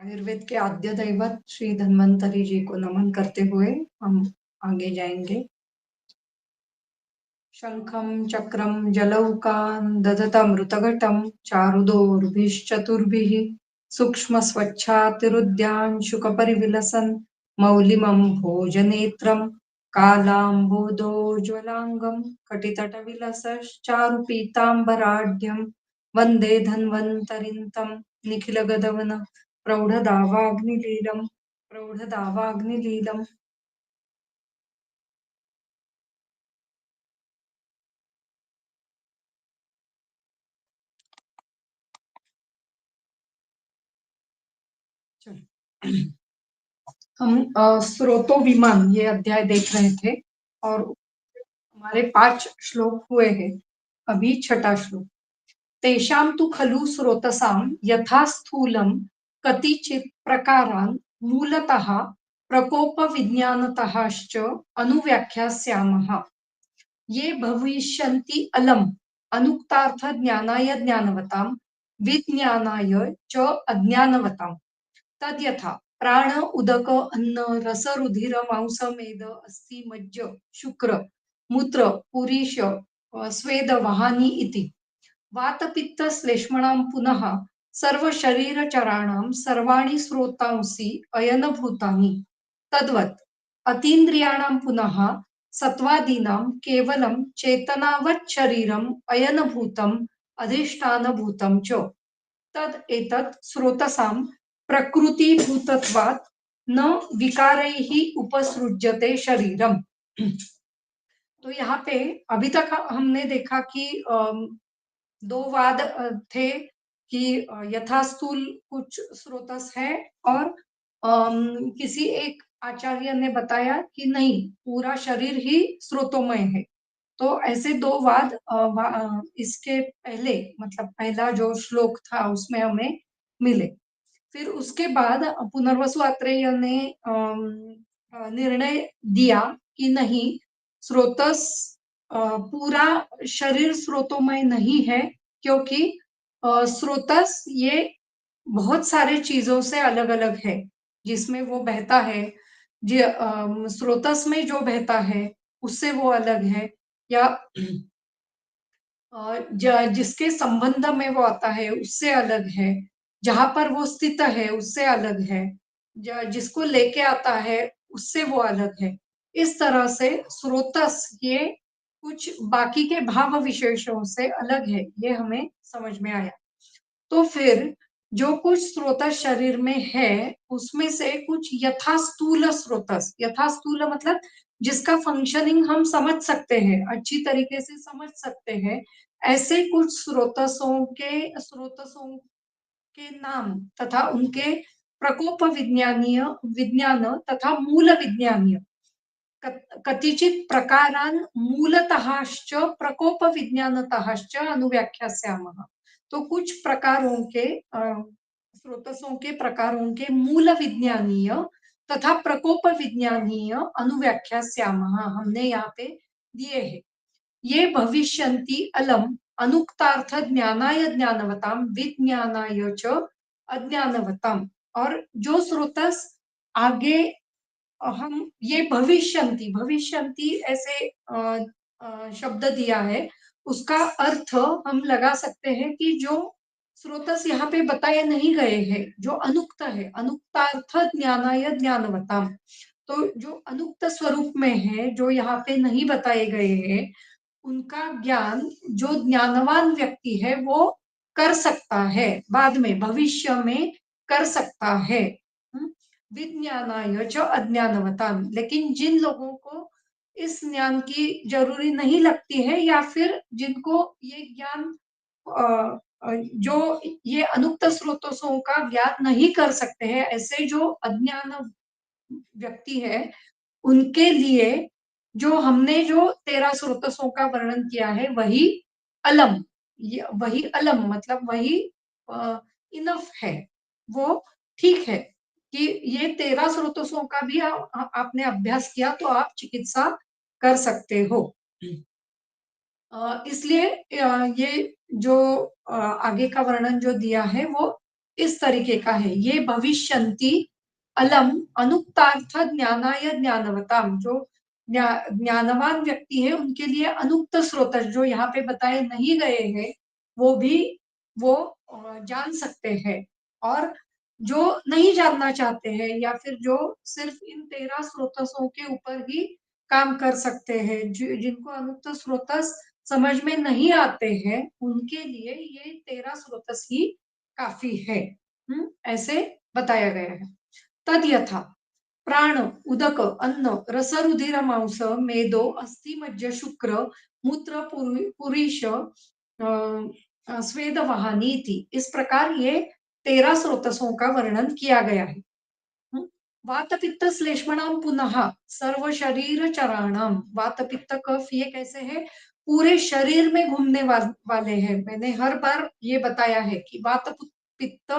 आयुर्वेद के आद्य दैवत श्री धन्वंतरी जी को नमन करते हुए हम आगे जाएंगे। शंखं चक्रं जलौकान् दधतमृतघटं चारुदोर्भिश्चतुर्भिः सूक्ष्मस्वच्छातिरुद्याञ्शुकपरिविलसन् मौलिमं भोजनेत्रं कालाम्बोदोज्ज्वलाङ्गं कटितटविलसश्चारुपीताम्बराढ्यं वन्दे धन्वन्तरिं तं निखिलगगन प्रौढदावाग्निलीलम्। हम स्रोतो विमान ये अध्याय देख रहे थे और हमारे 5 श्लोक हुए हैं। अभी छठा श्लोक। तेषां तु खलु स्रोतसां यथा स्थूलं कतिचित् प्रकारान् मूलतः प्रकोपविज्ञानतःश्च अनुव्याख्यास्यामः। ये भविष्यन्ति अलम् अनुक्तार्थ ज्ञानाय ज्ञानवतां विज्ञानाय च अज्ञानवताम्। तद्यथा प्राण उदक अन्न रस रुधिर मांस मेद अस्थि मज्ज शुक्र मूत्र पुरीश स्वेद वाहानि इति वात पित्त श्लेष्मणां पुनः सर्व शरीर चराणां सर्वाणि स्रोतांसि अयनभूतानि तद्वत् अतीन्द्रियाणां पुनः सत्वादीनां केवलं चेतनावत् शरीरम् अयनभूतम् अधिष्ठानभूतं च तद एतत् स्रोतसां प्रकृतिभूतत्वात् न विकारैः उपसृज्यते शरीरम। तो यहाँ पे अभी तक हमने देखा कि दो वाद थे कि यथास्थूल कुछ स्रोतस है और किसी एक आचार्य ने बताया कि नहीं पूरा शरीर ही स्रोतोमय है। तो ऐसे दो वाद इसके पहले मतलब पहला जो श्लोक था उसमें हमें मिले। फिर उसके बाद पुनर्वसु आत्रेय ने निर्णय दिया कि नहीं स्रोतस पूरा शरीर स्रोतोमय नहीं है क्योंकि स्रोतस ये बहुत सारे चीजों से अलग अलग है जिसमें वो बहता है। स्रोतस में जो बहता है उससे वो अलग है या जिसके संबंध में वो आता है उससे अलग है, जहां पर वो स्थित है उससे अलग है, जिसको लेके आता है उससे वो अलग है। इस तरह से स्रोतस ये कुछ बाकी के भाव विशेषों से अलग है, ये हमें समझ में आया। तो फिर जो कुछ स्रोतस शरीर में है उसमें से कुछ यथास्थूल स्रोतस, यथास्थूल मतलब जिसका फंक्शनिंग हम समझ सकते हैं, अच्छी तरीके से समझ सकते हैं, ऐसे कुछ स्रोतसों के नाम तथा उनके प्रकोप विज्ञानीय विज्ञान तथा मूल विज्ञानीय कतिचित् प्रकारान् मूलतःश्च प्रकोप विज्ञानतःश्च अनुव्याख्यास्यामः। तो कुछ प्रकारों के स्रोतसों के प्रकारों के मूल विज्ञानीय तथा प्रकोप विज्ञानीय अनुव्याख्यास्यामः हमने यहाँ पे दिए हैं। ये भविष्यन्ति अलम अनुक्तार्थ ज्ञानाय ज्ञानवताम विज्ञानाय च अज्ञानवताम। और जो स्रोतस आगे हम ये भविष्यन्ति भविष्यन्ति ऐसे शब्द दिया है उसका अर्थ हम लगा सकते हैं कि जो स्रोतस यहाँ पे बताए नहीं गए हैं जो अनुक्त है, अनुक्तार्थ ज्ञानाय ज्ञानवताम। तो जो अनुक्त स्वरूप में है जो यहाँ पे नहीं बताए गए हैं उनका ज्ञान जो ज्ञानवान व्यक्ति है वो कर सकता है, बाद में भविष्य में कर सकता है। विज्ञानाय च अज्ञानवताम। लेकिन जिन लोगों को इस ज्ञान की जरूरी नहीं लगती है या फिर जिनको ये ज्ञान जो ये अनुक्त स्रोतों का ज्ञान नहीं कर सकते हैं, ऐसे जो अज्ञान व्यक्ति है उनके लिए जो हमने जो 13 स्रोतसों का वर्णन किया है वही अलम, वही अलम मतलब वही इनफ है, वो ठीक है कि ये 13 स्रोतसों का भी आपने अभ्यास किया तो आप चिकित्सा कर सकते हो। इसलिए ये जो आगे का वर्णन जो दिया है वो इस तरीके का है। ये भविष्यन्ति अलम अनुक्तार्थ ज्ञानाय ज्ञानवताम, जो ज्ञानवान व्यक्ति है उनके लिए अनुक्त स्रोत जो यहाँ पे बताए नहीं गए हैं वो भी वो जान सकते हैं। और जो नहीं जानना चाहते हैं या फिर जो सिर्फ इन 13 स्रोतसों के ऊपर ही काम कर सकते हैं, जिनको अनुक्त स्रोतस समझ में नहीं आते हैं, उनके लिए ये 13 स्रोतस ही काफी है। ऐसे बताया गया है। तद यथा प्राण उदक अन्न रस रुधिर मांस मेदो अस्थि मज्ज शुक्र मूत्र पुरीश स्वेद वाहनी थी। इस प्रकार ये 13 स्रोतसों का वर्णन किया गया है। वात पित्त श्लेष्मणाम पुनः सर्व शरीर चराणाम। वात पित्त कफ ये कैसे है, पूरे शरीर में घूमने वाले हैं। मैंने हर बार ये बताया है कि वात पित्त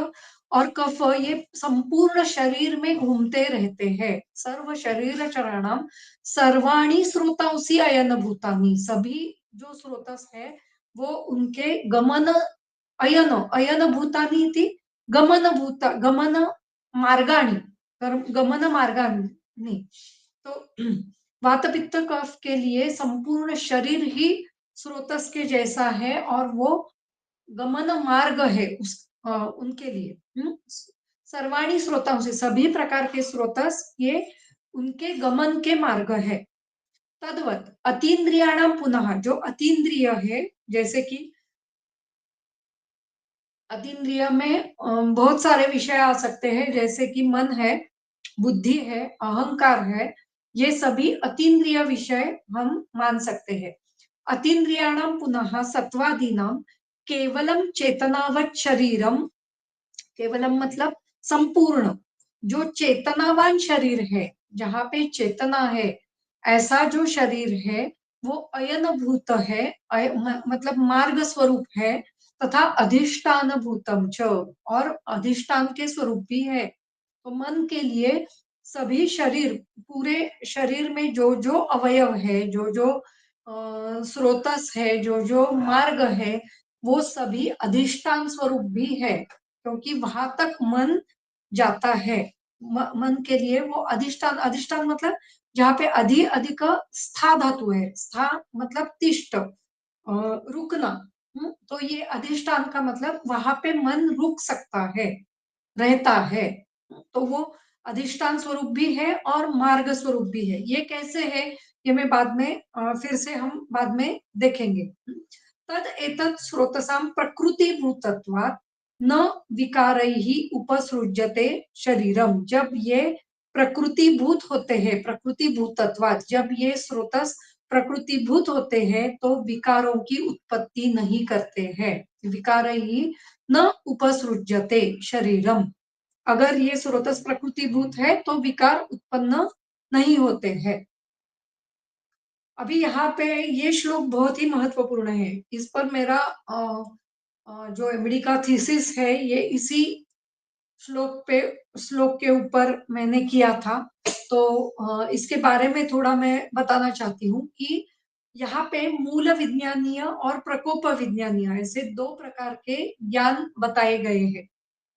और कफ ये संपूर्ण शरीर में घूमते रहते हैं। सर्व शरीर चराणाम सर्वाणी स्रोतांसी अयन भूतानी, सभी जो स्रोतस है वो उनके गमन अयन अयन भूतानी थी, गमन भूता गमन मार्गाणी गमन मार्गानी। तो वात पित्त कफ के लिए संपूर्ण शरीर ही स्रोतस के जैसा है और वो गमन मार्ग है उनके लिए। सर्वाणी स्रोताओं से सभी प्रकार के स्रोतस ये उनके गमन के मार्ग है। तद्वत अतीन्द्रियाणाम पुनः, जो अतीन्द्रिय है, जैसे कि अतीन्द्रिय में बहुत सारे विषय आ सकते हैं, जैसे कि मन है, बुद्धि है, अहंकार है, ये सभी अतीन्द्रिय विषय हम मान सकते हैं। अतीन्द्रियाणाम पुनः सत्वादीनाम केवलम चेतनावत शरीरम, केवलम मतलब संपूर्ण, जो चेतनावान शरीर है, जहाँ पे चेतना है, ऐसा जो शरीर है वो अयन भूत है, मतलब मार्ग स्वरूप है, तथा अधिष्ठान भूतम च, और अधिष्ठान के स्वरूप भी है। तो मन के लिए सभी शरीर, पूरे शरीर में जो जो अवयव है, जो जो स्रोतस है, जो जो मार्ग है, वो सभी अधिष्ठान स्वरूप भी है, क्योंकि वहां तक मन जाता है। मन के लिए वो अधिष्ठान, अधिष्ठान मतलब जहाँ पे अधिक स्था धातु है, स्था मतलब तिष्ठ, रुकना। तो ये अधिष्ठान का मतलब वहां पे मन रुक सकता है, रहता है। तो वो अधिष्ठान स्वरूप भी है और मार्ग स्वरूप भी है। ये कैसे है, ये मैं बाद में फिर से हम बाद में देखेंगे। तद एतत् स्रोतसाम प्रकृति भूतत्वात् न विकारैहि उपसृज्यते शरीरम। जब ये प्रकृति भूत होते हैं, प्रकृति भूतत्वात्, जब ये स्रोतस प्रकृति भूत होते हैं तो विकारों की उत्पत्ति नहीं करते हैं। विकारैहि न उपसृज्यते शरीरम। अगर ये स्रोतस प्रकृति भूत है तो विकार उत्पन्न नहीं होते हैं। अभी यहाँ पे ये श्लोक बहुत ही महत्वपूर्ण है। इस पर मेरा जो एमडी का थीसिस है ये इसी श्लोक के ऊपर मैंने किया था। तो इसके बारे में थोड़ा मैं बताना चाहती हूँ कि यहाँ पे मूल विज्ञानीय और प्रकोप विज्ञानीय ऐसे दो प्रकार के ज्ञान बताए गए हैं।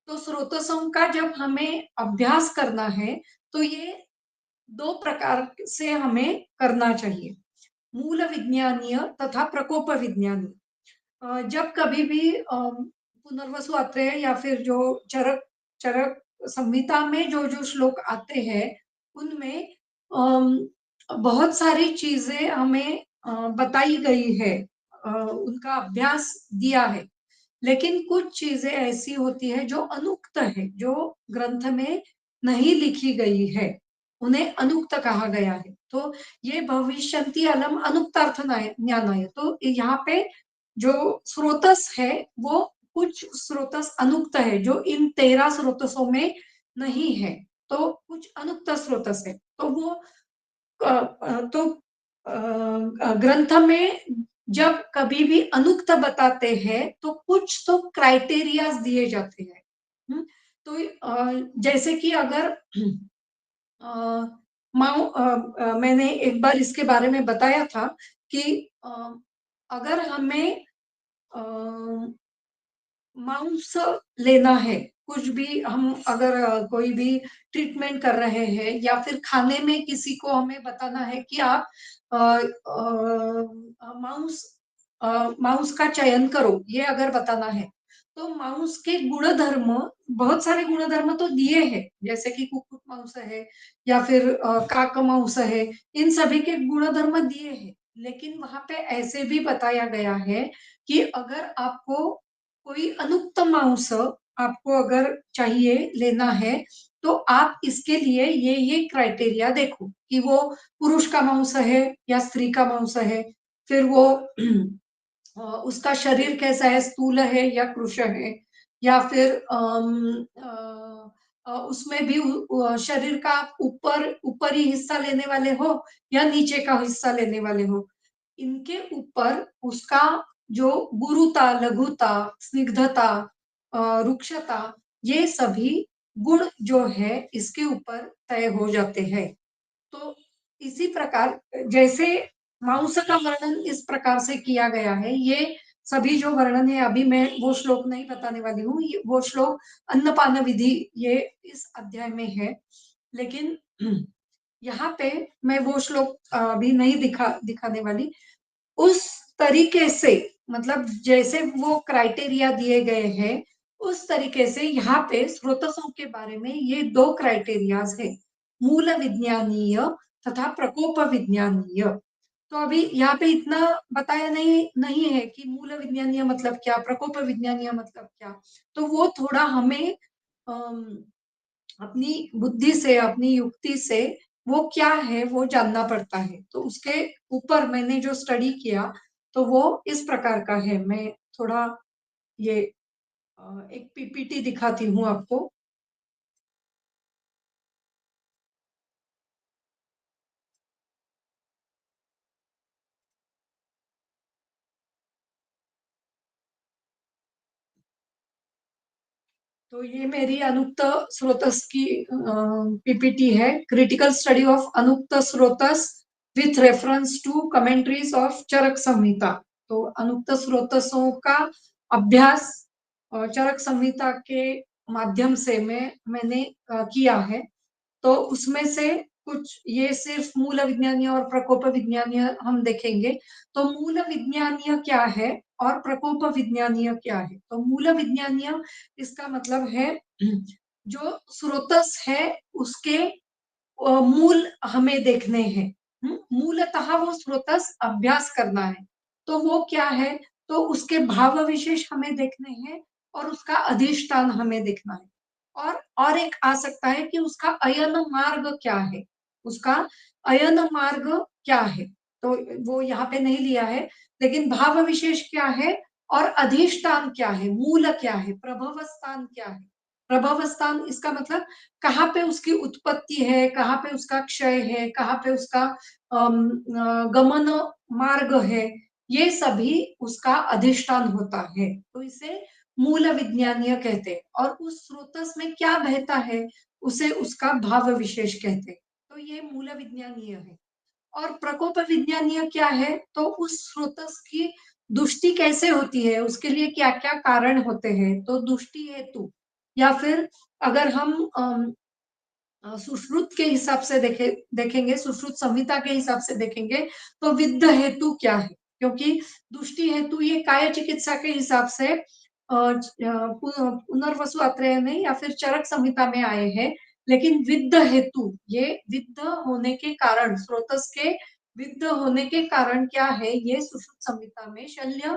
तो स्रोतसों का जब हमें अभ्यास करना है तो ये दो प्रकार से हमें करना चाहिए, मूल विज्ञानीय तथा प्रकोप विज्ञानी। जब कभी भी पुनर्वसु अत्रेय या फिर जो चरक चरक संहिता में जो जो श्लोक आते हैं उनमें बहुत सारी चीजें हमें बताई गई है, उनका अभ्यास दिया है। लेकिन कुछ चीजें ऐसी होती है जो अनुक्त है, जो ग्रंथ में नहीं लिखी गई है, उन्हें अनुक्त कहा गया है। तो ये भविष्यन्ति अलम अनुक्तार्थ ज्ञानाय। तो यहाँ पे जो स्रोतस है वो कुछ स्रोतस अनुक्त है जो इन 13 स्रोतसों में नहीं है, तो कुछ अनुक्त स्रोतस है। तो वो तो ग्रंथ में जब कभी भी अनुक्त बताते हैं तो कुछ तो क्राइटेरिया दिए जाते हैं। तो जैसे कि अगर मैंने एक बार इसके बारे में बताया था कि अगर हमें माउस लेना है, कुछ भी हम अगर कोई भी ट्रीटमेंट कर रहे हैं या फिर खाने में किसी को हमें बताना है कि आप अ, माउस माउस का चयन करो, ये अगर बताना है, तो माउस के गुणधर्म, बहुत सारे गुणधर्म तो दिए हैं, जैसे कि कुक्कुट माउस है या फिर काक माउस है, इन सभी के गुणधर्म दिए हैं। लेकिन वहां पे ऐसे भी बताया गया है कि अगर आपको कोई अनुक्तम मांस आपको अगर चाहिए लेना है, तो आप इसके लिए ये क्राइटेरिया देखो कि वो पुरुष का मांस है या स्त्री का मांस है, फिर वो उसका शरीर कैसा है, स्थूल है या कृश है, या फिर उसमें भी शरीर का आप ऊपरी हिस्सा लेने वाले हो या नीचे का हिस्सा लेने वाले हो, इनके ऊपर उसका जो गुरुता, लघुता, स्निग्धता, रुक्षता, ये सभी गुण जो है इसके ऊपर तय हो जाते हैं। तो इसी प्रकार जैसे मांस का वर्णन इस प्रकार से किया गया है, ये सभी जो वर्णन है अभी मैं वो श्लोक नहीं बताने वाली हूँ, वो श्लोक अन्नपान विधि ये इस अध्याय में है। लेकिन यहाँ पे मैं वो श्लोक अभी नहीं दिखाने वाली। उस तरीके से, मतलब जैसे वो क्राइटेरिया दिए गए हैं, उस तरीके से यहाँ पे स्रोतसों के बारे में ये दो क्राइटेरियाज है, मूल विज्ञानीय तथा प्रकोप विज्ञानीय। तो अभी यहाँ पे इतना बताया नहीं नहीं है कि मूल विज्ञानीय मतलब क्या, प्रकोप विज्ञानीय मतलब क्या। तो वो थोड़ा हमें अपनी बुद्धि से, अपनी युक्ति से वो क्या है वो जानना पड़ता है। तो उसके ऊपर मैंने जो स्टडी किया तो वो इस प्रकार का है। मैं थोड़ा ये एक पीपीटी दिखाती हूँ आपको। तो ये मेरी अनुक्त स्रोतस की पीपीटी है, क्रिटिकल स्टडी ऑफ अनुक्त स्रोतस with reference to commentaries of Charaka Samhita. तो अनुक्त स्रोतसों का अभ्यास चरक संहिता के माध्यम से मैंने किया है। तो उसमें से कुछ ये सिर्फ मूल विज्ञानीय और प्रकोप विज्ञानीय हम देखेंगे। तो मूल विज्ञानीय क्या है और प्रकोप विज्ञानीय क्या है। तो मूल विज्ञानीय इसका मतलब है जो स्रोतस है उसके मूल हमें देखने हैं। मूलतः वो स्रोतस अभ्यास करना है, तो वो क्या है, तो उसके भाव विशेष हमें देखने हैं और उसका अधिष्ठान हमें देखना है। और एक आ सकता है कि उसका अयन मार्ग क्या है, उसका अयन मार्ग क्या है। तो वो यहाँ पे नहीं लिया है, लेकिन भाव विशेष क्या है और अधिष्ठान क्या है, मूल क्या है, प्रभव स्थान क्या है। प्रभव स्थान इसका मतलब कहाँ पे उसकी उत्पत्ति है, कहाँ पे उसका क्षय है, कहाँ पे उसका गमन मार्ग है, ये सभी उसका अधिष्ठान होता है। तो इसे मूल विज्ञानीय कहते हैं। और उस स्रोतस में क्या बहता है उसे उसका भाव विशेष कहते हैं। तो ये मूल विज्ञानीय है। और प्रकोप विज्ञानीय क्या है, तो उस स्रोतस की दुष्टि कैसे होती है, उसके लिए क्या क्या कारण होते हैं। तो दुष्टि हेतु, या फिर अगर हम सुश्रुत के हिसाब से देखेंगे, सुश्रुत संहिता के हिसाब से देखेंगे, तो विद्ध हेतु क्या है। क्योंकि दुष्टि हेतु ये काय चिकित्सा के हिसाब से पुनर्वसु अत्रय में या फिर चरक संहिता में आए हैं। लेकिन विद्ध हेतु, ये विद्ध होने के कारण, स्रोतस के विद्ध होने के कारण क्या है, ये सुश्रुत संहिता में शल्य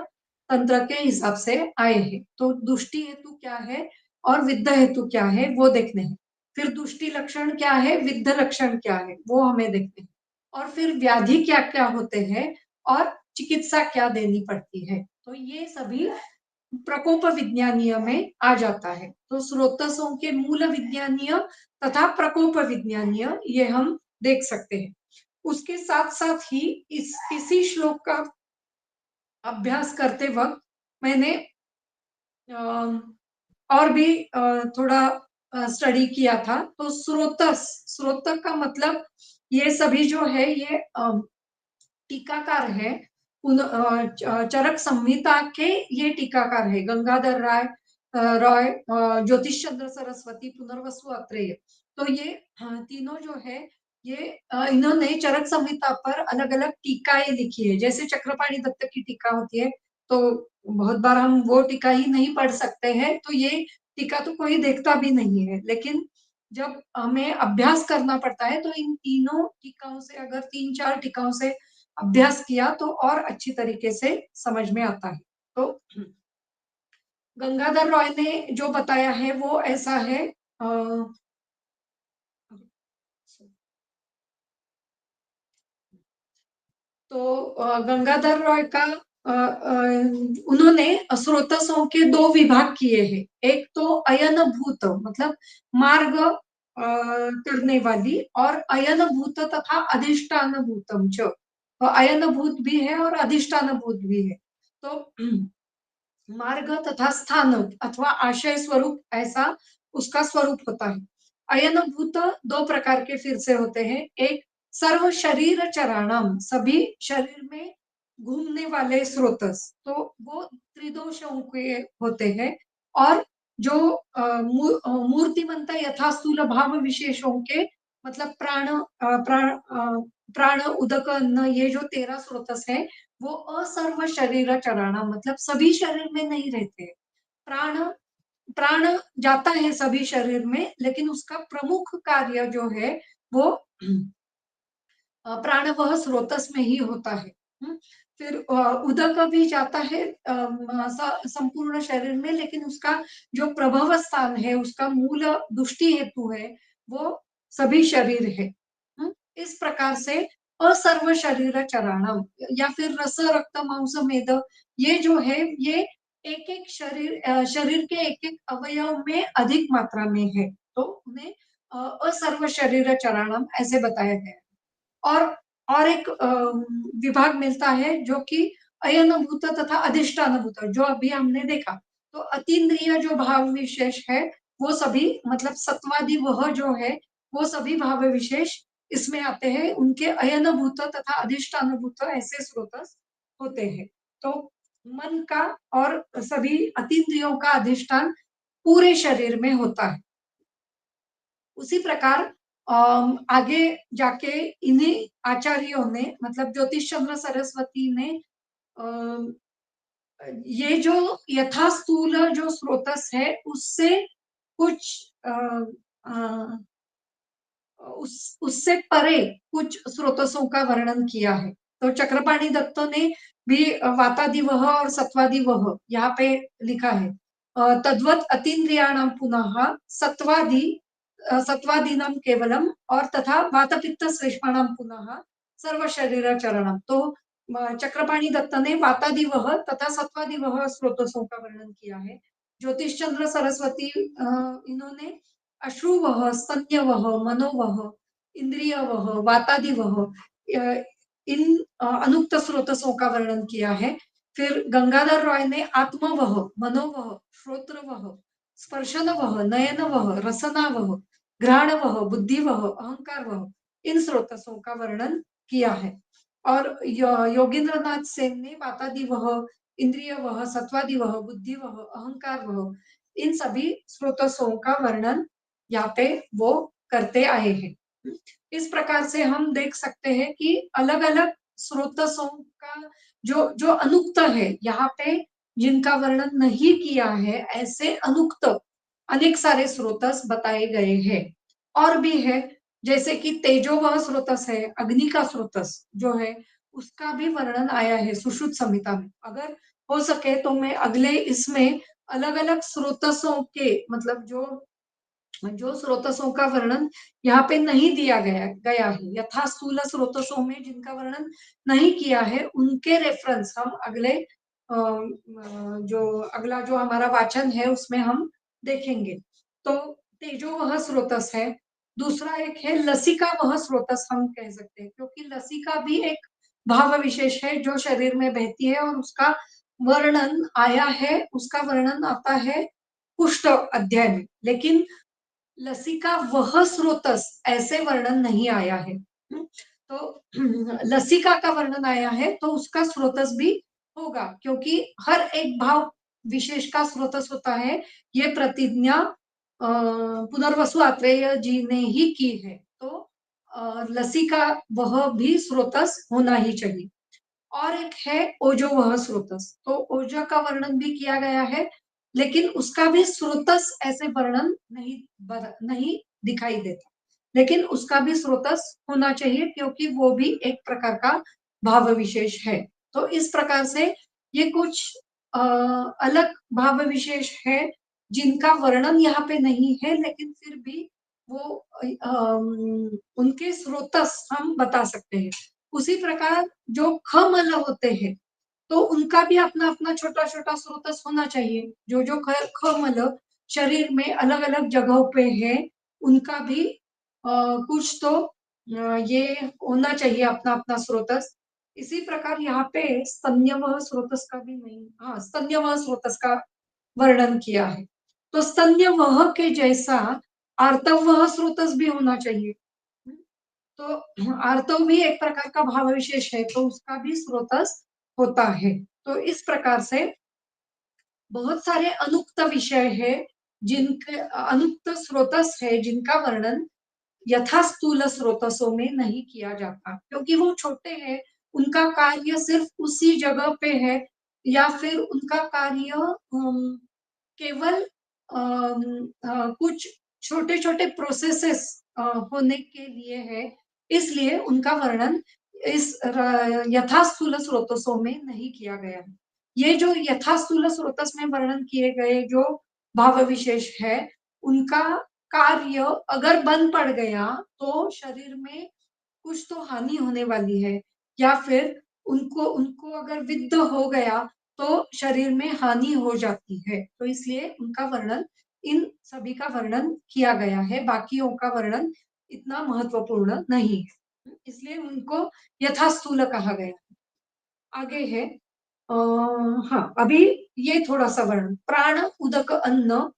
तंत्र के हिसाब से आए हैं। तो दुष्टि हेतु क्या है और विद्ध हेतु क्या है वो देखने हैं। फिर दुष्टि लक्षण क्या है, विद्ध लक्षण क्या है, वो हमें देखते हैं। और फिर व्याधि क्या क्या होते हैं और चिकित्सा क्या देनी पड़ती है। तो ये सभी प्रकोप विज्ञानीय में आ जाता है। तो स्रोतसों के मूल विज्ञानीय तथा प्रकोप विज्ञानीय ये हम देख सकते हैं। उसके साथ साथ ही इसी श्लोक का अभ्यास करते वक्त मैंने और भी थोड़ा स्टडी किया था। तो स्रोतस, स्रोतक का मतलब ये सभी जो है ये टीकाकार है। चरक संहिता के ये टीकाकार है, गंगाधर राय, रॉय, ज्योतिष चंद्र सरस्वती, पुनर्वसु, अत्रेय। तो ये तीनों जो है ये इन्होंने चरक संहिता पर अलग अलग टीकाएं लिखी है। जैसे चक्रपाणि दत्त की टीका होती है, तो बहुत बार हम वो टीका ही नहीं पढ़ सकते हैं, तो ये टीका तो कोई देखता भी नहीं है। लेकिन जब हमें अभ्यास करना पड़ता है तो इन तीनों टीकाओं से, अगर 3-4 टीकाओं से अभ्यास किया तो और अच्छी तरीके से समझ में आता है। तो गंगाधर रॉय ने जो बताया है वो ऐसा है। तो गंगाधर रॉय का उन्होंने स्रोतसों के 2 विभाग किए हैं। एक तो अयनभूत, मतलब मार्ग करने वाली, और अयनभूत तथा अधिष्ठान भूतम च। तो अयनभूत भी है और अधिष्ठान भूत भी है। तो मार्ग तथा स्थान अथवा आशय स्वरूप, ऐसा उसका स्वरूप होता है। अयनभूत 2 प्रकार के फिर से होते हैं। एक सर्व शरीर चराणाम, सभी शरीर में घूमने वाले स्रोतस, तो वो त्रिदोषों के होते हैं। और जो मूर्तिमंत यथा स्थूल भाव विशेषों के, मतलब प्राण उदक अन्न, ये जो 13 स्रोतस है वो असर्व शरीर चराणा, मतलब सभी शरीर में नहीं रहते। प्राण प्राण जाता है सभी शरीर में, लेकिन उसका प्रमुख कार्य जो है वो प्राणवह स्रोतस में ही होता है। फिर उदक भी जाता है संपूर्ण शरीर में, लेकिन उसका जो प्रभव स्थान है, उसका मूल दुष्टि हेतु है, वो सभी शरीर है। इस प्रकार से असर्व शरीर चराणम, या फिर रस रक्त मांस मेद, ये जो है ये एक एक शरीर के एक एक अवयव में अधिक मात्रा में है, तो उन्हें असर्व शरीर चराणम ऐसे बताया गया है। और एक विभाग मिलता है जो कि अयनभूत तथा अधिष्ठानभूत, जो अभी हमने देखा। तो अतीन्द्रिय जो भाव विशेष है वो सभी, मतलब सत्वादि वह जो है वो सभी भाव विशेष इसमें आते हैं। उनके अयनभूत तथा अधिष्ठानभूत ऐसे स्रोत होते हैं। तो मन का और सभी अतीन्द्रियों का अधिष्ठान पूरे शरीर में होता है। उसी प्रकार आगे जाके इन्हीं आचार्यों ने, मतलब ज्योतिष चंद्र सरस्वती ने ये जो यथास्थूल जो स्रोतस है उससे कुछ उससे परे कुछ स्रोतसों का वर्णन किया है। तो चक्रपाणि दत्त ने भी वातादिवह और सत्वादिवह यहाँ पे लिखा है। तद्वत अतीन्द्रियाणाम पुनः सत्वादीनाम केवलम, और तथा वातपित्त श्लेष्माणाम पुनः सर्व शरीर चरणम। तो चक्रपाणि दत्त ने वातादिवह तथा सत्वादिवह स्रोतसों का वर्णन किया है। ज्योतिष चंद्र सरस्वती इन्होंने अश्रुवह, स्तन्यवह, मनोवह, इंद्रियवह, वातादिवह, इन अनुक्त स्रोतसों का वर्णन किया है। फिर गंगाधर रॉय ने आत्मवह, मनोवह, श्रोत्रवह, स्पर्शनवह, नयनवह, रसनावह, घ्राणवह, बुद्धिवह, अहंकारवह, इन स्रोतसों का वर्णन किया है। और योगेंद्रनाथ सेन ने वातादिवह, इंद्रियवह, सत्वादिवह, बुद्धिवह, अहंकारवह, इन सभी स्रोतसों का वर्णन यहाँ पे वो करते आए हैं। इस प्रकार से हम देख सकते हैं कि अलग अलग स्रोतसों का जो जो अनुक्त है, यहाँ पे जिनका वर्णन नहीं किया है, ऐसे अनुक्त अनेक सारे स्रोतस बताए गए हैं। और भी है, जैसे कि तेजो वह स्रोतस है, अग्नि का स्रोतस जो है उसका भी वर्णन आया है सुश्रुत संहिता में। अगर हो सके तो मैं अगले इसमें अलग अलग स्रोतसों के, मतलब जो स्रोतसों का वर्णन यहाँ पे नहीं दिया गया है, यथा स्थूल स्रोतसों में जिनका वर्णन नहीं किया है, उनके रेफरेंस हम अगले जो अगला जो हमारा वाचन है उसमें हम देखेंगे। तो तेजो वह स्रोतस है। दूसरा एक है लसिका वह स्रोतस, हम कह सकते हैं, क्योंकि लसिका भी एक भाव विशेष है जो शरीर में बहती है, और उसका वर्णन आया है, उसका वर्णन आता है कुष्ठ अध्याय में। लेकिन लसिका वह स्रोतस ऐसे वर्णन नहीं आया है। तो लसिका का वर्णन आया है तो उसका स्रोतस भी होगा, क्योंकि हर एक भाव विशेष का स्रोतस होता है, ये प्रतिज्ञा पुनर्वसु आत्रेय जी ने ही की है। तो लसी का वह भी स्रोतस होना ही चाहिए। और एक है ओजो वह स्रोतस, तो ओजो का वर्णन भी किया गया है, लेकिन उसका भी स्रोतस ऐसे वर्णन नहीं दिखाई देता, लेकिन उसका भी स्रोतस होना चाहिए क्योंकि वो भी एक प्रकार का भाव विशेष है। तो इस प्रकार से ये कुछ अलग भाव विशेष है जिनका वर्णन यहाँ पे नहीं है, लेकिन फिर भी वो उनके स्रोतस हम बता सकते हैं। उसी प्रकार जो खमल होते हैं, तो उनका भी अपना अपना छोटा छोटा स्रोतस होना चाहिए। जो जो खमल शरीर में अलग अलग जगहों पे है, उनका भी कुछ तो ये होना चाहिए अपना अपना स्रोतस। इसी प्रकार यहाँ पे स्तन्यवह स्रोतस का भी नहीं, हाँ स्तन्यवह स्रोतस का वर्णन किया है। तो स्तन्यवह के जैसा आर्तवह स्रोतस भी होना चाहिए। तो आर्तव भी एक प्रकार का भाव विशेष है, तो उसका भी स्रोतस होता है। तो इस प्रकार से बहुत सारे अनुक्त विषय है, जिनके अनुक्त स्रोतस है, जिनका वर्णन यथास्थूल स्रोतसों में नहीं किया जाता, क्योंकि वो छोटे हैं, उनका कार्य सिर्फ उसी जगह पे है, या फिर उनका कार्य केवल कुछ छोटे छोटे प्रोसेसेस होने के लिए है, इसलिए उनका वर्णन इस यथास्थूल स्रोतसों में नहीं किया गया है। ये जो यथास्थूल स्रोतस में वर्णन किए गए जो भाव विशेष है, उनका कार्य अगर बंद पड़ गया तो शरीर में कुछ तो हानि होने वाली है, या फिर उनको उनको अगर विद्ध हो गया तो शरीर में हानि हो जाती है। तो इसलिए उनका वर्णन, इन सभी का वर्णन किया गया है, बाकियों का वर्णन इतना महत्वपूर्ण नहीं है, इसलिए उनको यथास्थूल कहा गया। आगे है हाँ, अभी ये थोड़ा सा वर्णन। प्राण उदक अन्न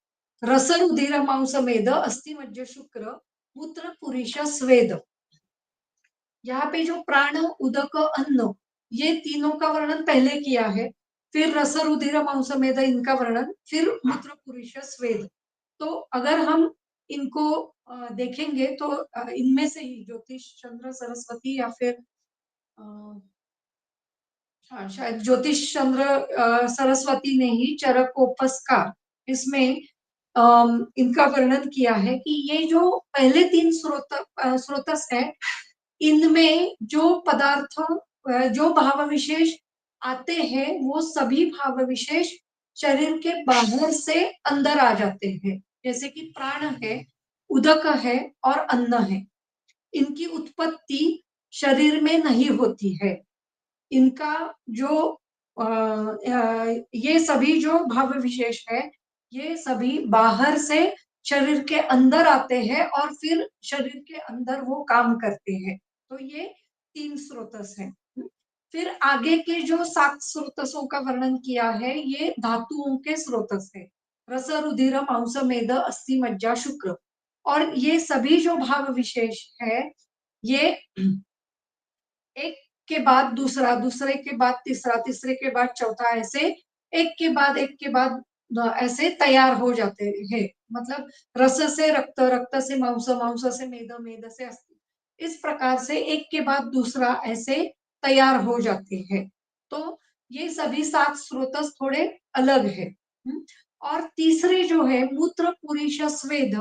रस रुधिर मांस मेद अस्थि मज्ज शुक्र मूत्र पुरुष स्वेद। यहाँ पे जो प्राण उदक अन्न, ये तीनों का वर्णन पहले किया है, फिर रस रुधिर मांस मेद इनका वर्णन, फिर मूत्र पुरुष स्वेद। तो अगर हम इनको देखेंगे तो इनमें से ही ज्योतिष चंद्र सरस्वती, या फिर हाँ शायद ज्योतिष चंद्र सरस्वती ने ही चरकोपस का इसमें इनका वर्णन किया है कि ये जो पहले तीन स्रोतस है, इनमें जो पदार्थ जो भाव विशेष आते हैं, वो सभी भाव विशेष शरीर के बाहर से अंदर आ जाते हैं। जैसे कि प्राण है, उदक है और अन्न है, इनकी उत्पत्ति शरीर में नहीं होती है। इनका जो ये सभी जो भाव विशेष है, ये सभी बाहर से शरीर के अंदर आते हैं और फिर शरीर के अंदर वो काम करते हैं। तो ये तीन स्रोतस है। फिर आगे के जो 7 स्रोतसों का वर्णन किया है, ये धातुओं के स्रोतस है। रस रुधिर मांस मेद अस्थि मज्जा शुक्र। और ये सभी जो भाव विशेष है, ये एक के बाद दूसरा, दूसरे के बाद तीसरा, तीसरे के बाद चौथा, ऐसे एक के बाद ऐसे तैयार हो जाते हैं। मतलब रस से रक्त, रक्त से मांस, मांस से मेद, मेद से अस्थि, इस प्रकार से एक के बाद दूसरा ऐसे तैयार हो जाते हैं। तो ये सभी 7 स्रोतस थोड़े अलग है। और तीसरे जो है मूत्र पुरुष स्वेद,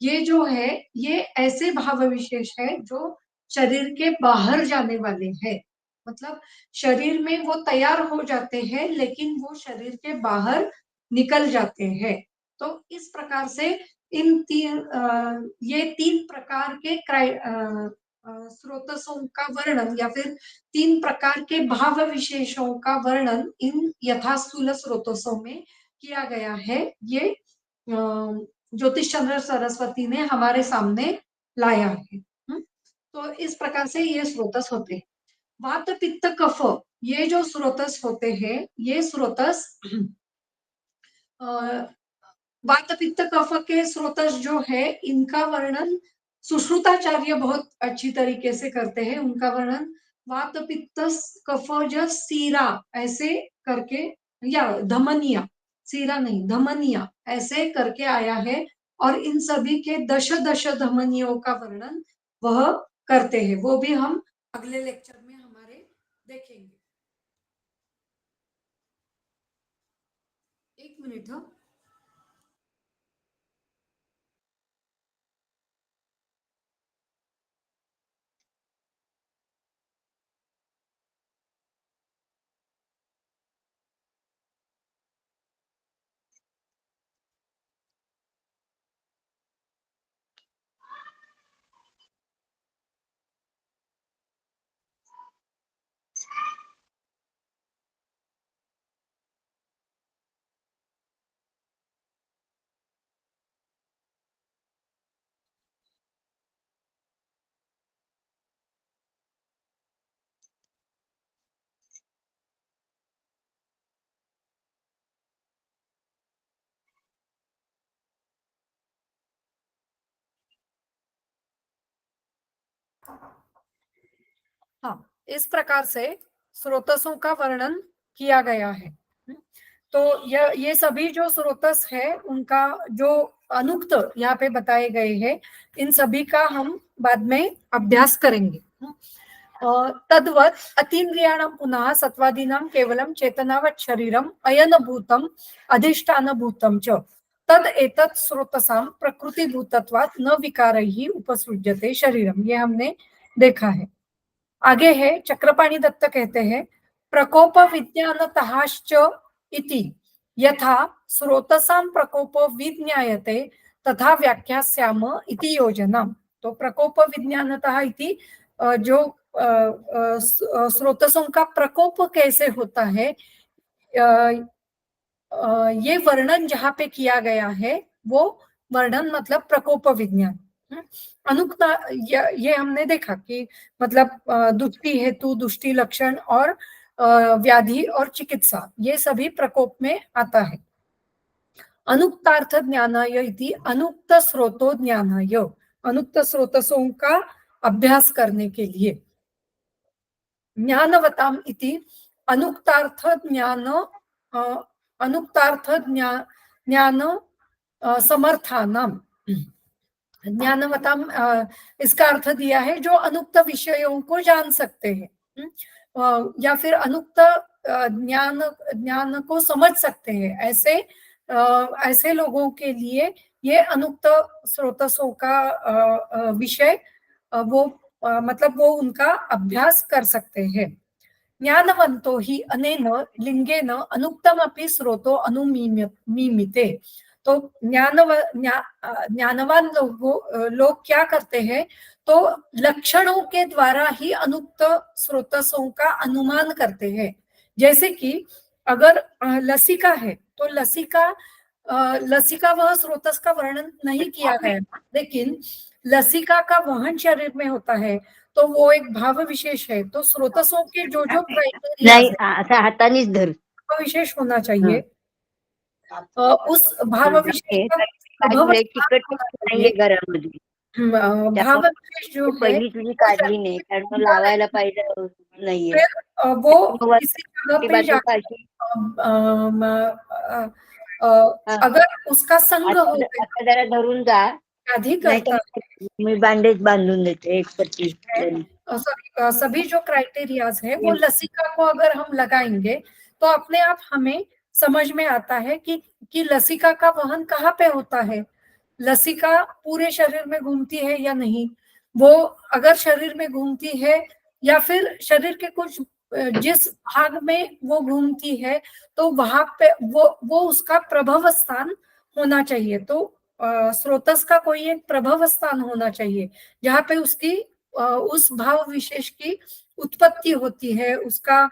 ये जो है ये ऐसे भाव विशेष है जो शरीर के बाहर जाने वाले हैं। मतलब शरीर में वो तैयार हो जाते हैं, लेकिन वो शरीर के बाहर निकल जाते हैं। तो इस प्रकार से ये 3 प्रकार के स्रोतसों का वर्णन, या फिर 3 प्रकार के भाव विशेषों का वर्णन इन यथास्थूल स्रोतसों में किया गया है। ये ज्योतिष चंद्र सरस्वती ने हमारे सामने लाया है। तो इस प्रकार से ये स्रोतस होते हैं। वात पित्त कफ, ये जो स्रोतस होते हैं, ये स्रोतस वात पित्त कफ के स्रोतस जो है, इनका वर्णन सुश्रुताचार्य बहुत अच्छी तरीके से करते हैं। उनका वर्णन वात पित्त कफ सीरा ऐसे करके, या धमनिया, सीरा नहीं, धमनिया ऐसे करके आया है, और इन सभी के दश दश धमनियों का वर्णन वह करते हैं। वो भी हम अगले लेक्चर में हमारे देखेंगे। एक मिनट। हाँ, इस प्रकार से स्रोतसों का वर्णन किया गया है। तो ये सभी जो स्रोतस है उनका जो अनुक्त यहाँ पे बताए गए हैं, इन सभी का हम बाद में अभ्यास करेंगे। तद्वत् अतीन्द्रियाणां पुनः सत्वादीनां केवलं चेतनावत् शरीरम अयनभूतम अधिष्ठानभूतम च तद एतत् स्रोतसां प्रकृतिभूतत्वात् न विकारैः उपसृज्यते शरीरम। ये हमने देखा है। आगे है चक्रपाणि दत्त कहते हैं प्रकोप विज्ञानतःश्च इति यथा स्रोतसां प्रकोपो विज्ञायते तथा व्याख्यास्याम इति योजना। तो प्रकोप विज्ञानतः इति जो स्रोतसों का प्रकोप कैसे होता है, ये वर्णन जहाँ पे किया गया है वो वर्णन मतलब प्रकोप विज्ञान। अनुक्ता ये हमने देखा कि मतलब दुष्टि हेतु, दुष्टि लक्षण और व्याधि और चिकित्सा, ये सभी प्रकोप में आता है। अनुक्तार्थ ज्ञानाय इति अनुक्त स्रोतो ज्ञानाय, अनुक्त स्रोतसों का अभ्यास करने के लिए। ज्ञानवताम इति अनुक्तार्थ ज्ञान, अनुक्तार्थ ज्ञान समर्थानाम। ज्ञानवताम इसका अर्थ दिया है जो अनुक्त विषयों को जान सकते हैं, या फिर अनुक्त ज्ञान ज्ञान को समझ सकते हैं, ऐसे लोगों के लिए ये अनुक्त स्रोतसों का विषय वो मतलब वो उनका अभ्यास कर सकते हैं। ज्ञानवंतो हि अनेन लिंगेन अनुक्तमपि स्रोतो अनुमीमीते। तो ज्ञानवान लोग क्या करते हैं, तो लक्षणों के द्वारा ही अनुक्त स्रोतसों का अनुमान करते हैं। जैसे कि अगर लसिका है तो लसिका वह स्रोतस का वर्णन नहीं किया गया, लेकिन लसिका का वहन शरीर में होता है तो वो एक भाव विशेष है। तो स्रोतसों के जो जो क्राइटेरिया हातानेच धर विशेष होना चाहिए, उस भाव विशेष का भाव विशेष जो है पहिली तुझी काढली नाही, कारण लावायला पाहिजे नाहीये, वो किसी जगह पे जाकर अगर उसका संग हो जरा धरून जा, व्याधि करता मी बैंडेज बांधून देते एक पट्टी। सभी जो क्राइटेरियाज है वो लसिका को अगर हम लगाएंगे तो अपने आप हमें समझ में आता है कि लसिका का वहन कहाँ पे होता है, लसिका पूरे शरीर में घूमती है या नहीं, वो अगर शरीर में घूमती है या फिर शरीर के कुछ जिस भाग में वो घूमती है तो वहां पे वो उसका प्रभव स्थान होना चाहिए। तो स्रोतस का कोई एक प्रभव स्थान होना चाहिए जहाँ पे उसकी उस भाव विशेष की उत्पत्ति होती है, उसका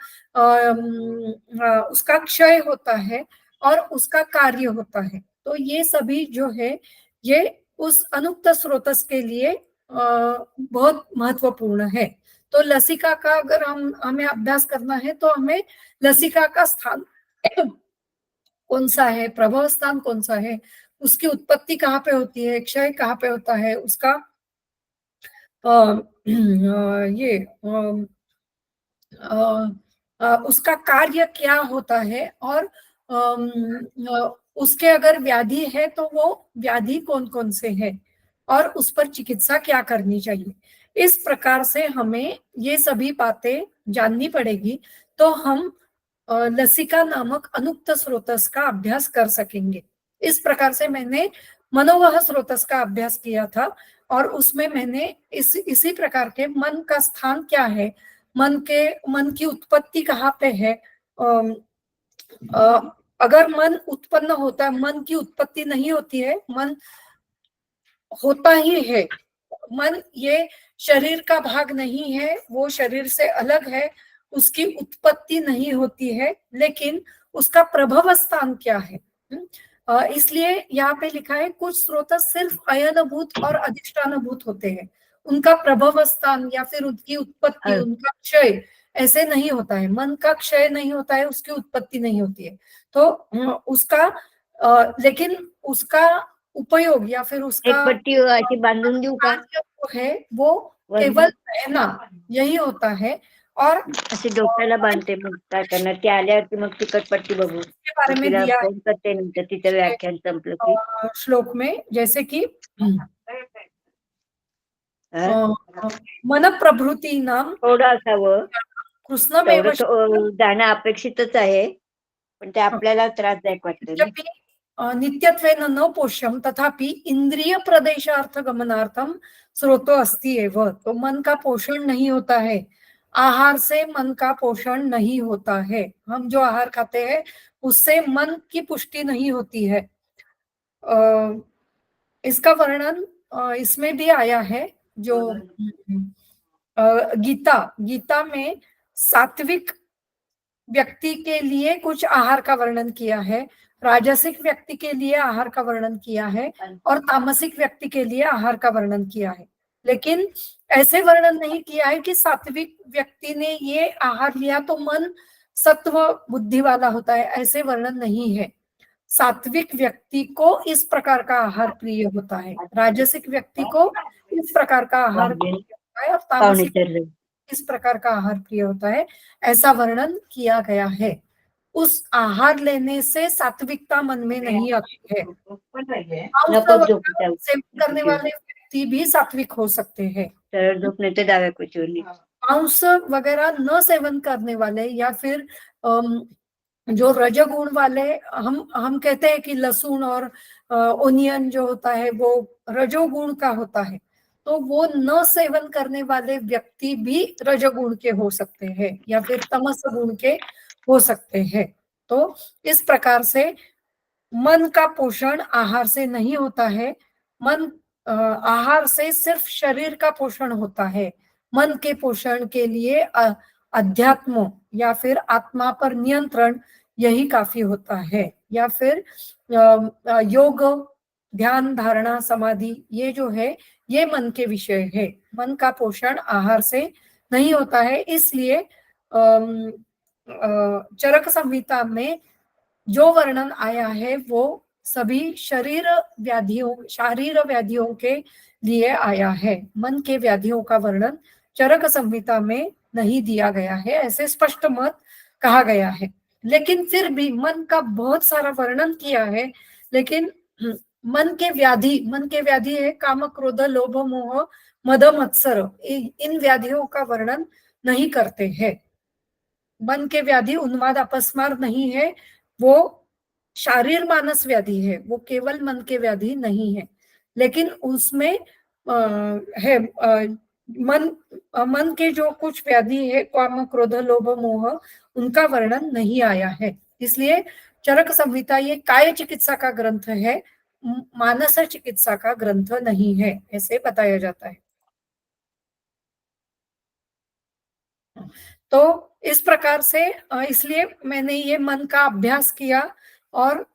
क्षय होता है और उसका कार्य होता है। तो ये सभी जो है ये उस अनुक्त स्रोतस के लिए बहुत महत्वपूर्ण है। तो लसिका का अगर हमें अभ्यास करना है तो हमें लसिका का स्थान कौन सा है, प्रभव स्थान कौन सा है, उसकी उत्पत्ति कहाँ पे होती है, क्षय कहाँ पे होता है, उसका उसका कार्य क्या होता है और उसके अगर व्याधि है तो वो व्याधि कौन कौन से है और उस पर चिकित्सा क्या करनी चाहिए। इस प्रकार से हमें ये सभी बातें जाननी पड़ेगी, तो हम लसिका नामक अनुक्त स्रोतस का अभ्यास कर सकेंगे। इस प्रकार से मैंने मनोवह स्रोतस का अभ्यास किया था और उसमें मैंने इसी प्रकार के मन का स्थान क्या है, मन की उत्पत्ति कहाँ पे है, अगर मन उत्पन्न होता है, मन की उत्पत्ति नहीं होती है, मन होता ही है। मन ये शरीर का भाग नहीं है, वो शरीर से अलग है, उसकी उत्पत्ति नहीं होती है, लेकिन उसका प्रभव स्थान क्या है। इसलिए यहाँ पे लिखा है कुछ स्रोत सिर्फ अयनभूत और अधिष्ठानभूत होते हैं, उनका प्रभव स्थान या फिर उनकी उत्पत्ति, उनका क्षय ऐसे नहीं होता है। मन का क्षय नहीं होता है, उसकी उत्पत्ति नहीं होती है। तो उसका लेकिन उसका उपयोग या फिर उसका एक पट्टी अशी बांधून देऊ का, जो है वो केवल रहना यही होता है। और अशी डोक्याला बांधते, मग काय करणार, ती आल्यावरती मग तिकट पट्टी बघू, इसके बारे में तिला दिया फोन करते नंतर तिचं व्याख्यान संपलं की। श्लोक में, जैसे कि हं? मन प्रभृती नाम थोडं असावं, कृष्णमेव तेवढं जाणं अपेक्षितच आहे, पण ते आपल्याला त्रासदायक वाटतं ना. यद्यपि नित्यत्वेन न पोष्यम तथापि इंद्रिय प्रदेशार्थ गमनार्थम स्रोतो अस्ति एव। तो मन का पोषण नहीं होता है, आहार से मन का पोषण नहीं होता है। हम जो आहार खाते हैं उससे मन की पुष्टि नहीं होती है। इसका वर्णन इसमें भी आया है, जो गीता में सात्विक व्यक्ति के लिए कुछ आहार का वर्णन किया है, राजसिक व्यक्ति के लिए आहार का वर्णन किया है और तामसिक व्यक्ति के लिए आहार का वर्णन किया है। लेकिन ऐसे वर्णन नहीं किया है कि सात्विक व्यक्ति ने ये आहार लिया तो मन सत्व बुद्धि वाला होता है, ऐसे वर्णन नहीं है। सात्विक व्यक्ति को इस प्रकार का आहार प्रिय होता है, राजसिक व्यक्ति को इस प्रकार का आहार प्रिय होता है और तामसिक इस प्रकार का आहार प्रिय होता है, ऐसा वर्णन किया गया है। उस आहार लेने से सात्विकता मन में नहीं आती है। सेवन करने वाले व्यक्ति भी सात्विक हो सकते हैं। मांस वगैरह न सेवन करने वाले या फिर जो रजोगुण वाले, हम कहते हैं कि लहसुन और ओनियन जो होता है वो रजोगुण का होता है, तो वो न सेवन करने वाले व्यक्ति भी रजोगुण के हो सकते हैं या फिर तमस गुण के हो सकते हैं। तो इस प्रकार से मन का पोषण आहार से नहीं होता है। मन आहार से सिर्फ शरीर का पोषण होता है। मन के पोषण के लिए अध्यात्म या फिर आत्मा पर नियंत्रण यही काफी होता है, या फिर योग, ध्यान, धारणा, समाधि, ये जो है ये मन के विषय है। मन का पोषण आहार से नहीं होता है। इसलिए चरक संहिता में जो वर्णन आया है वो सभी शारीर व्याधियों के लिए आया है। मन के व्याधियों का वर्णन चरक संहिता में नहीं दिया गया है, ऐसे स्पष्ट मत कहा गया है। लेकिन फिर भी मन का बहुत सारा वर्णन किया है, लेकिन मन के व्याधि है काम, क्रोध, लोभ, मोह, मद, मत्सर, इन व्याधियों का वर्णन नहीं करते हैं। मन के व्याधि उन्माद अपस्मार नहीं है, वो शारीर मानस व्याधि है, वो केवल मन के व्याधि नहीं है। लेकिन उसमें है मन के जो कुछ व्याधि है, काम, क्रोध, लोभ, मोह, उनका वर्णन नहीं आया है। इसलिए चरक संहिता ये काय चिकित्सा का ग्रंथ है, मानस चिकित्सा का ग्रंथ नहीं है, ऐसे बताया जाता है। तो इस प्रकार से इसलिए मैंने ये मन का अभ्यास किया और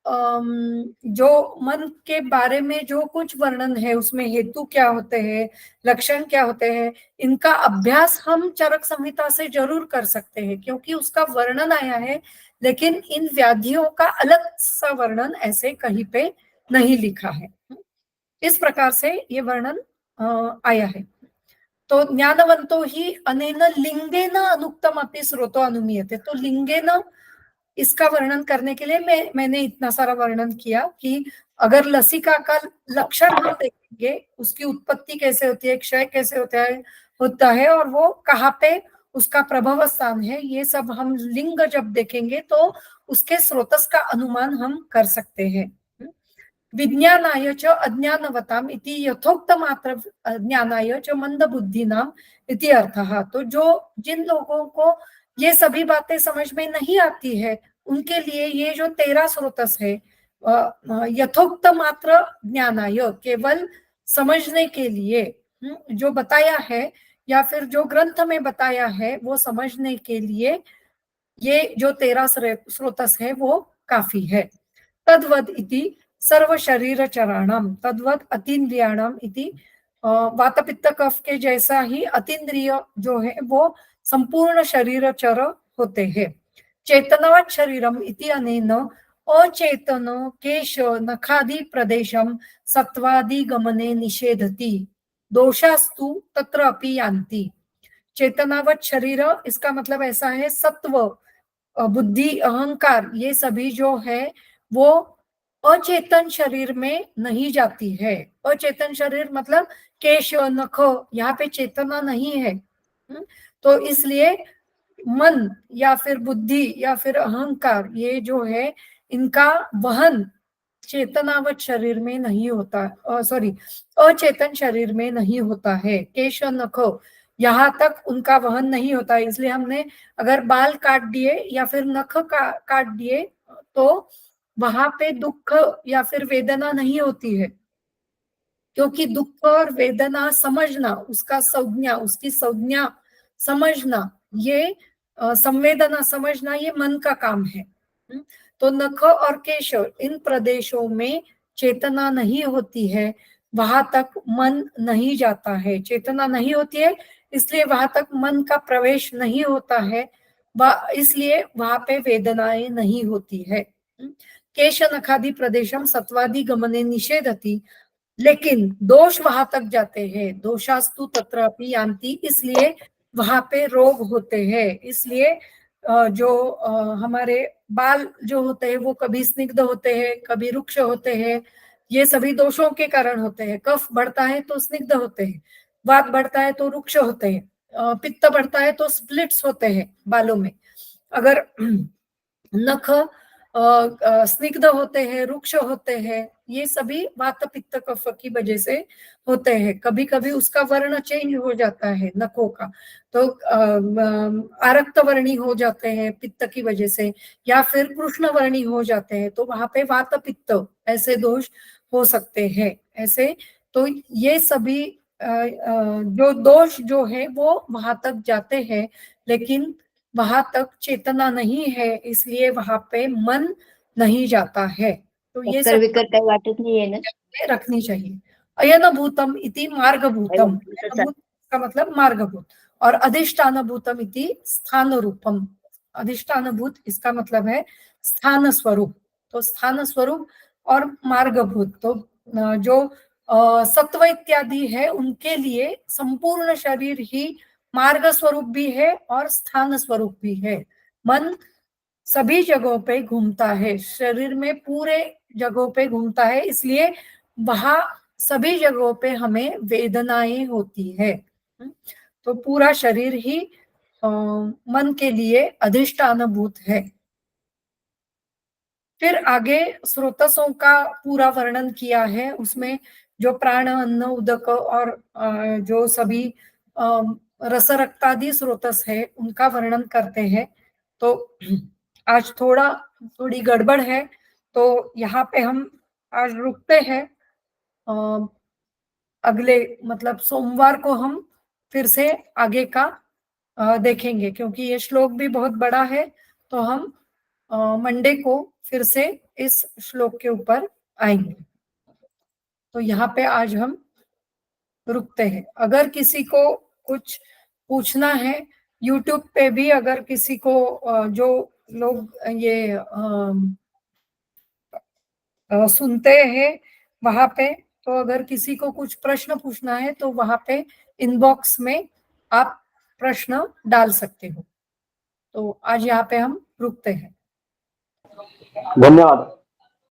जो मन के बारे में जो कुछ वर्णन है उसमें हेतु क्या होते हैं, लक्षण क्या होते हैं, इनका अभ्यास हम चरक संहिता से जरूर कर सकते हैं, क्योंकि उसका वर्णन आया है। लेकिन इन व्याधियों का अलग सा वर्णन ऐसे कहीं पे नहीं लिखा है। इस प्रकार से ये वर्णन आया है। तो ज्ञानवंतो ही अनेन लिंगेन अनुक्तम अपि स्रोतो अनुमीयते। तो लिंगेन इसका वर्णन करने के लिए मैंने इतना सारा वर्णन किया कि अगर लसिका का लक्षण हम देखेंगे, उसकी उत्पत्ति कैसे होती है, क्षय कैसे होता है और वो कहाँ पे उसका प्रभव स्थान है, ये सब हम लिंग जब देखेंगे तो उसके स्रोतस का अनुमान हम कर सकते हैं। विज्ञानाय च अज्ञानवताम इति यथोक्त मात्र ज्ञानाय च मंद बुद्धिनाम इति अर्थः। तो जो जिन लोगों को ये सभी बातें समझ में नहीं आती है, उनके लिए ये जो 13 स्रोतस है, यथोक्त मात्र ज्ञानाय, केवल समझने के लिए जो बताया है या फिर जो ग्रंथ में बताया है वो समझने के लिए ये जो 13 स्रोतस है वो काफी है। तद्वद इति सर्व शरीर चराणाम, तद्वद अतीन्द्रियाणाम इति, वात पित्त कफ के जैसा ही अतीन्द्रिय जो है वो संपूर्ण शरीर चर होते हैं। चेतनवत् शरीरम इति अनेन अचेतन केश नखादि प्रदेशम सत्वादि गमने निषेधति, दोषास्तु तत्र अपि यान्ति। चेतनावत शरीर, इसका मतलब ऐसा है सत्व, बुद्धि, अहंकार, ये सभी जो है वो अचेतन शरीर में नहीं जाती है। अचेतन शरीर मतलब केश नख, यहाँ पे चेतना नहीं है। तो इसलिए मन या फिर बुद्धि या फिर अहंकार, ये जो है इनका वहन चेतनावत शरीर में नहीं होता, सॉरी अचेतन शरीर में नहीं होता है। केश नख यहाँ तक उनका वहन नहीं होता है। इसलिए हमने अगर बाल काट दिए या फिर नख काट दिए तो वहां पे दुख या फिर वेदना नहीं होती है, क्योंकि दुख और वेदना समझना, उसका संज्ञा, उसकी संज्ञा समझना, ये संवेदना समझना, ये मन का काम है। तो नख और केश, इन प्रदेशों में चेतना नहीं होती है, वहां तक मन नहीं जाता है। चेतना नहीं होती है इसलिए वहां तक मन का प्रवेश नहीं होता है, इसलिए वहां पे वेदनाएं नहीं होती है। केश नखादि प्रदेशम सत्वादि गमने निषेधति, लेकिन दोष वहां तक जाते हैं। दोषास्तु तत्र अपि यान्ति, इसलिए वहां पे रोग होते हैं। इसलिए जो हमारे बाल जो होते हैं वो कभी स्निग्ध होते हैं, कभी रुक्ष होते हैं, ये सभी दोषों के कारण होते हैं। कफ बढ़ता है तो स्निग्ध होते हैं, वात बढ़ता है तो रुक्ष होते हैं, पित्त बढ़ता है तो स्प्लिट्स होते हैं बालों में। अगर नख स्निग्ध होते हैं, रुक्ष होते हैं, ये सभी वात पित्त कफ की वजह से होते हैं। कभी कभी उसका वर्ण चेंज हो जाता है नखों का, तो आरक्त वर्णी हो जाते हैं पित्त की वजह से, या फिर कृष्ण वर्णी हो जाते हैं, तो वहां पे वात पित्त ऐसे दोष हो सकते हैं। ऐसे तो ये सभी जो दोष जो है वो वहां तक जाते हैं, लेकिन वहां तक चेतना नहीं है, इसलिए वहां पे मन नहीं जाता है। तो ये सब विकर काही वाटत नाहीये ना? रखनी चाहिए। अयन भूतम इति मार्गभूतम, अयनभूत का मतलब मार्गभूत, और अधिष्ठान भूतम इति स्थान रूपम। अधिष्ठान भूत इसका मतलब है स्थान स्वरूप। तो स्थान स्वरूप और मार्गभूत, तो जो सत्व इत्यादि है उनके लिए संपूर्ण शरीर ही मार्ग स्वरूप भी है और स्थान स्वरूप भी है। मन सभी जगहों पे घूमता है, शरीर में पूरे जगहों पे घूमता है, इसलिए वहां सभी जगहों पे हमें वेदनाएं होती है। तो पूरा शरीर ही मन के लिए अधिष्ठान भूत है। फिर आगे स्रोतसों का पूरा वर्णन किया है, उसमें जो प्राण, अन्न, उदक और जो सभी रस रक्तादि स्रोतस है उनका वर्णन करते हैं। तो आज थोड़ी गड़बड़ है, तो यहाँ पे हम आज रुकते हैं। अगले मतलब सोमवार को हम फिर से आगे का देखेंगे, क्योंकि ये श्लोक भी बहुत बड़ा है। तो हम मंडे को फिर से इस श्लोक के ऊपर आएंगे। तो यहाँ पे आज हम रुकते हैं। अगर किसी को कुछ पूछना है, यूट्यूब पे भी अगर किसी को जो लोग ये सुनते हैं वहां पे, तो अगर किसी को कुछ प्रश्न पूछना है तो वहां पे इनबॉक्स में आप प्रश्न डाल सकते हो। तो आज यहाँ पे हम रुकते हैं। धन्यवाद.